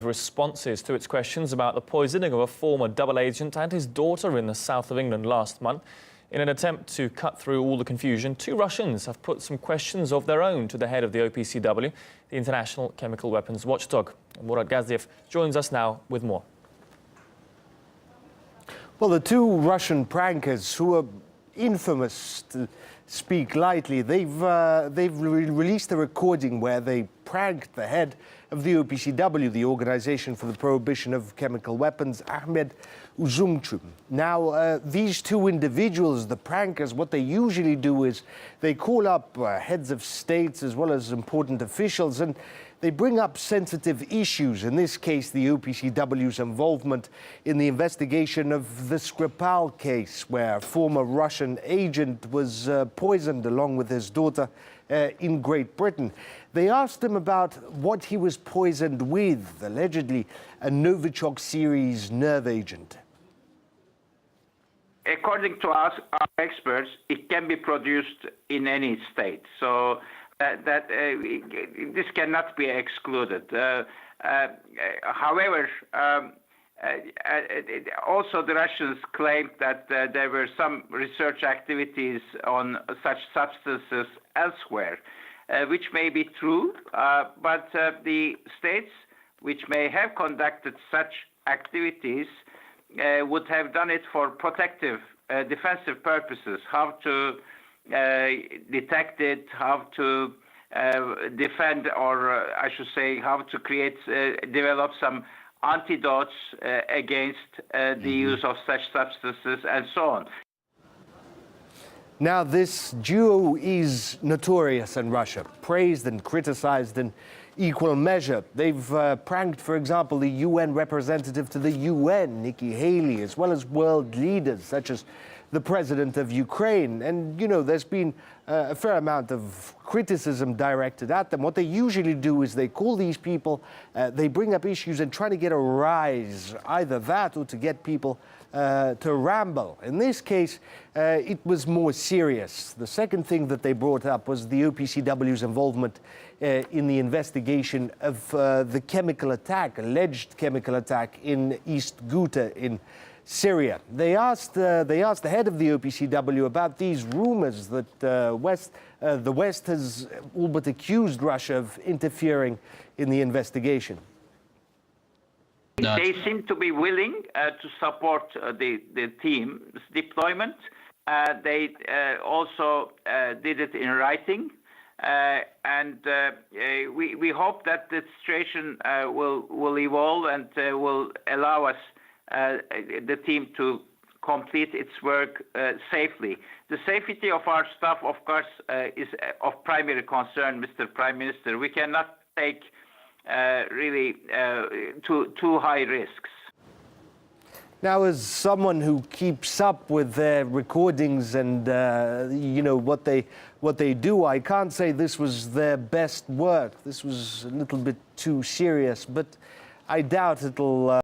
responses to its questions about the poisoning of a former double agent and his daughter in the south of England last month. In an attempt to cut through all the confusion, two Russians have put some questions of their own to the head of the OPCW, the International Chemical Weapons Watchdog. Murat Gazdiev joins us now with more. Well, the two Russian prankers, who are infamous to speak lightly, they've released a recording where they pranked the head of the OPCW, the Organization for the Prohibition of Chemical Weapons, Ahmed Uzumcu. Now, these two individuals, the prankers, what they usually do is they call up heads of states as well as important officials, and they bring up sensitive issues. In this case, the OPCW's involvement in the investigation of the Skripal case, where a former Russian agent was poisoned along with his daughter in Great Britain. They asked him about what he was poisoned with, allegedly a Novichok series nerve agent. According to us, our experts, it can be produced in any state. So this cannot be excluded. However, also the Russians claimed that there were some research activities on such substances elsewhere, which may be true, but the states which may have conducted such activities would have done it for protective, defensive purposes, how to detect it, how to defend, or I should say, how to create, develop some antidotes against the use of such substances and so on. Now, this duo is notorious in Russia, praised and criticized in equal measure. They've pranked, for example, the UN representative to the UN, Nikki Haley, as well as world leaders such as the president of Ukraine. And, you know, there's been a fair amount of criticism directed at them. What they usually do is they call these people, they bring up issues and try to get a rise, either that or to get people to ramble. In this case, it was more serious. The second thing that they brought up was the OPCW's involvement in the investigation of the chemical attack, alleged chemical attack in East Ghouta in Syria. They asked the head of the OPCW about these rumors that the West has all but accused Russia of interfering in the investigation. They seem to be willing to support the team's deployment. They also did it in writing. And we hope that the situation will evolve and will allow us, the team, to complete its work safely. The safety of our staff, of course, is of primary concern, Mr. Prime Minister. We cannot take really too high risks. Now, as someone who keeps up with their recordings and you know what they do, I can't say this was their best work. This was a little bit too serious, but I doubt it'll